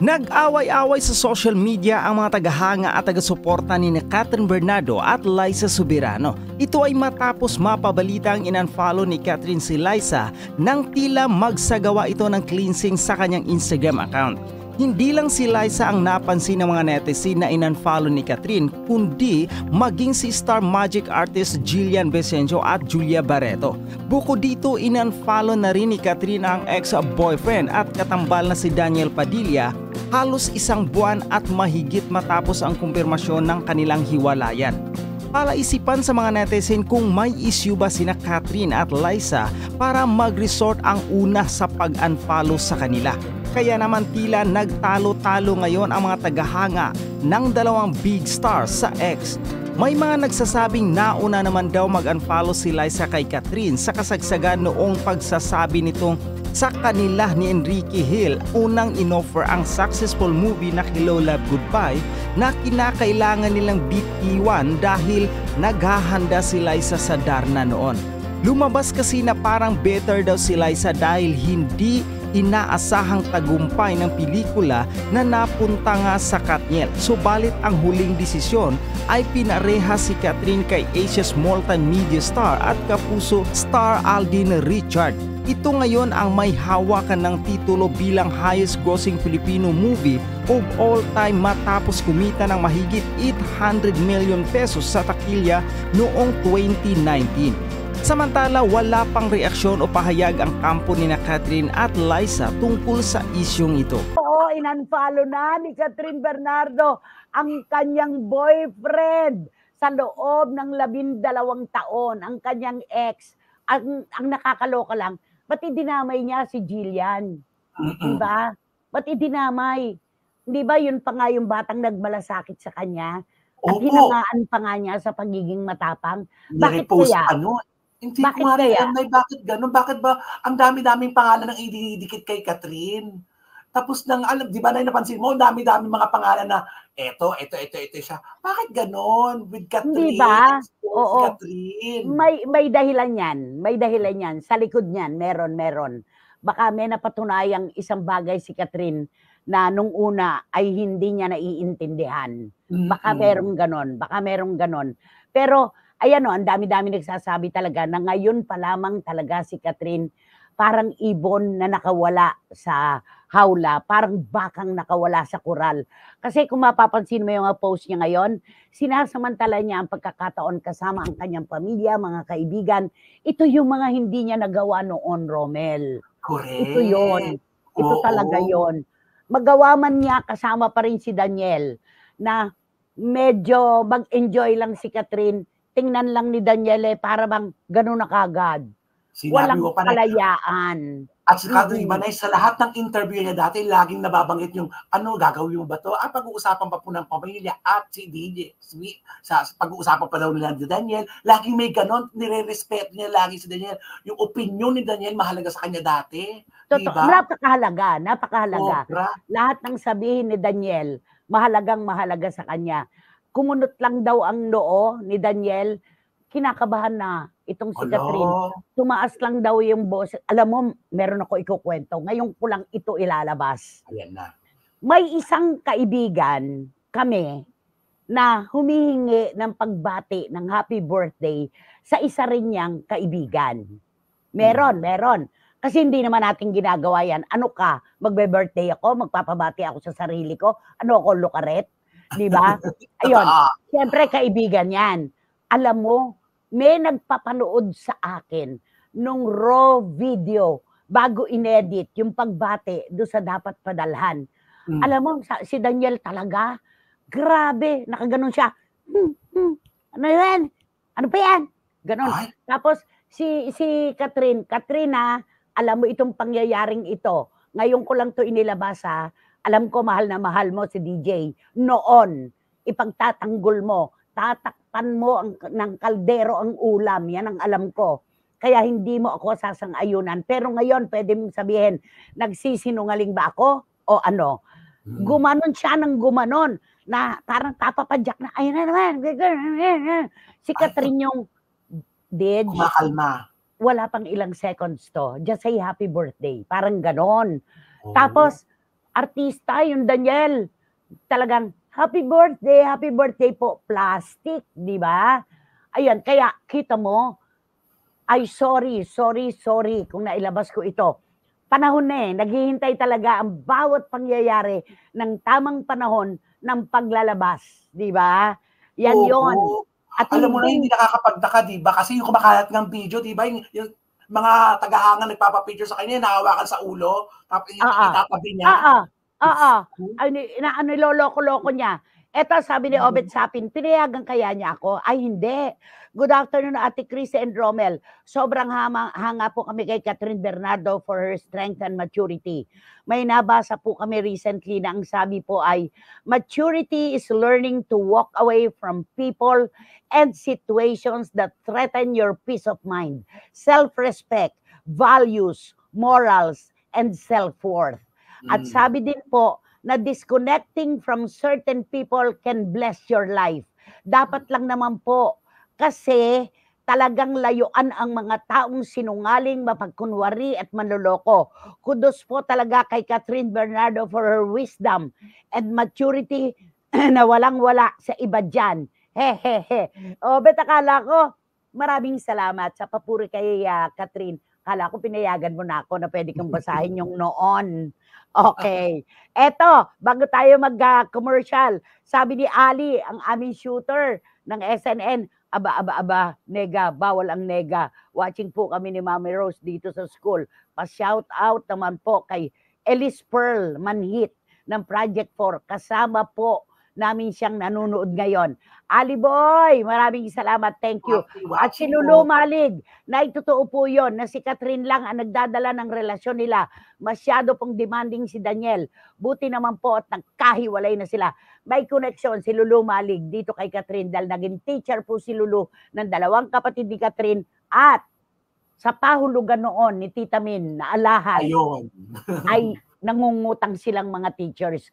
Nag-away-away sa social media ang mga tagahanga at taga-suporta ni Catherine Bernardo at Liza Soberano. Ito ay matapos mapabalita ang in-unfollow ni Catherine si Liza nang tila magsagawa ito ng cleansing sa kanyang Instagram account. Hindi lang si Liza ang napansin ng mga netizen na in-unfollow ni Catherine, kundi maging si star magic artist Jillian Besenjo at Julia Barreto. Bukod dito, in-unfollow na rin ni Catherine ang ex-boyfriend at katambal na si Daniel Padilla halos isang buwan at mahigit matapos ang kumpirmasyon ng kanilang hiwalayan. Palaisipan sa mga netizen kung may issue ba sina Catherine at Liza para mag-resort ang una sa pag-unfollow sa kanila. Kaya naman tila nagtalo-talo ngayon ang mga tagahanga ng dalawang big stars sa X. May mga nagsasabing nauna naman daw mag-unfollow si Liza kay Catherine sa kasagsagan noong pagsasabi nitong sa kanila ni Enrique Hill unang inoffer ang successful movie na Hello Love Goodbye na kinakailangan nilang bitiwan dahil naghahanda si Liza sa Darna noon. Lumabas kasi na parang better daw si Liza dahil hindi inaasahang tagumpay ng pelikula na napunta nga sa Katniel. Subalit ang huling desisyon ay pinareha si Catherine kay Asia's multimedia star at kapuso star Alden Richard. Ito ngayon ang may hawakan ng titulo bilang highest grossing Filipino movie of all time matapos kumita ng mahigit 800 million pesos sa takilya noong 2019. Samantala, wala pang reaksyon o pahayag ang kampo ni Catherine at Liza tungkol sa isyong ito. Oo, in-unfollow na ni Catherine Bernardo ang kanyang boyfriend sa loob ng 12 taon, ang kanyang ex. Ang nakakaloka lang, ba't idinamay niya si Jillian? Diba? Ba't idinamay? Di ba yun pa nga yung batang nagmalasakit sa kanya? At hinamaan pa nga niya sa pagiging matapang. Bakit kaya? Hindi ko nga rin bakit ganun? Bakit ba ang dami-daming pangalan ng ididikit kay Catherine? Tapos nang alam, di ba na napansin mo, dami-dami mga pangalan na eto siya. Bakit ganun with Catherine? Di ba? Oo. Catherine. May dahilan yan. May dahilan yan. Sa likod niyan, meron. Baka may napatunayang isang bagay si Catherine na nung una ay hindi niya naiintindihan. Baka merong ganon. Pero ayan o, ang dami-dami nagsasabi talaga na ngayon pa lamang talaga si Catherine parang ibon na nakawala sa hawla, parang bakang nakawala sa kural. Kasi kung mapapansin mo yung post niya ngayon, sinasamantala niya ang pagkakataon kasama ang kanyang pamilya, mga kaibigan. Ito yung mga hindi niya nagawa noon, Romel. Correct. Ito yon. Ito talaga yon. Magawa man niya kasama pa rin si Daniel na medyo mag-enjoy lang si Catherine. Tingnan lang ni Daniel para bang gano'n na kagad. Walang kalayaan. At si Catherine Banay, sa lahat ng interview niya dati, laging nababanggit yung gagawin mo ba to? Pag-uusapan pa po ng pamilya at si DJ. Sa pag-uusapan pa daw nila ni Daniel, laging may ganon, nire-respeto niya lagi si Daniel. Yung opinion ni Daniel, mahalaga sa kanya dati. Totoo, diba? Napakahalaga. Lahat ng sabihin ni Daniel, mahalaga sa kanya. Kumunot lang daw ang noo ni Daniel, kinakabahan na itong si Catherine. Tumaas lang daw yung boss. Alam mo, meron ako ikukwento. Ngayon ko lang ito ilalabas. Ayan na. May isang kaibigan kami na humihingi ng pagbati ng happy birthday sa isa rin niyang kaibigan. Meron. Kasi hindi naman natin ginagawa yan. Ano ka? Magbe-birthday ako? Magpapabati ako sa sarili ko? Ano ako, lukaret? Di ba? Ayun, siyempre kaibigan yan. Alam mo, may nagpapanood sa akin nung raw video bago inedit yung pagbate do sa dapat padalhan. Alam mo, si Daniel talaga, grabe, nakaganon siya. Ano yan? Ano pa yan? Ganon. Tapos si Katrina, alam mo itong pangyayaring ito. Ngayon ko lang to inilabas ha. Alam ko mahal na mahal mo si DJ. Noon, ipagtatanggol mo, tatakpan mo ng kaldero ang ulam. Yan ang alam ko. Kaya hindi mo ako sasang-ayunan. Pero ngayon, pwede mong sabihin, nagsisinungaling ba ako? O ano? Gumanon siya ng gumanon na parang tapapadyak na, ayun na naman. Si Catherine yung dead. Kumakalma. Wala pang ilang seconds to. Just say happy birthday. Parang ganon. Tapos, artista, yung Daniel. Talagang, happy birthday po. Plastic, di ba? Ayan, kaya kita mo, ay sorry kung nailabas ko ito. Panahon na naghihintay talaga ang bawat pangyayari ng tamang panahon ng paglalabas, di ba? Yan yon. At alam mo na, hindi nakakapagdaka, di ba? Kasi yung kumakalat ng video, di ba? Yung mga tagahanga nagpapapicture sa kanya, nahawakan sa ulo, tapos itatabi niya. Niloloko-loko niya. Eto, sabi ni Obet Sapin, pinayagan kaya niya ako? Ay, hindi. Good afternoon, Ate Chris and Romel. Sobrang hanga po kami kay Catherine Bernardo for her strength and maturity. May nabasa po kami recently na ang sabi po ay, maturity is learning to walk away from people and situations that threaten your peace of mind, self-respect, values, morals, and self-worth. At sabi din po, na disconnecting from certain people can bless your life. Dapat lang naman po, kasi talagang layuan ang mga taong sinungaling, mapagkunwari at manloloko. Kudos po talaga kay Catherine Bernardo for her wisdom and maturity na walang-wala sa iba dyan. Hehehe. O, bet akala ko, maraming salamat sa papuri kay Catherine. Akala ko pinayagan mo na ako na pwede kang basahin yung noon. Okay. Eto, bago tayo mag-commercial, sabi ni Ali, ang aming shooter ng SNN, aba, nega, bawal ang nega. Watching po kami ni Mami Rose dito sa school. Pa-shout out naman po kay Elise Pearl Manhit ng Project 4. Kasama po namin siyang nanonood ngayon. Ali Boy, maraming salamat. Thank you. At si Lulu Malig, na itotoo po yun na si Catherine lang ang nagdadala ng relasyon nila. Masyado pong demanding si Daniel. Buti naman po at nagkahiwalay na sila. May connection si Lulu Malig dito kay Catherine dahil naging teacher po si Lulu ng dalawang kapatid ni Catherine at sa pahulugan noon ni Tita Min na alahas ay nangungutang silang mga teachers.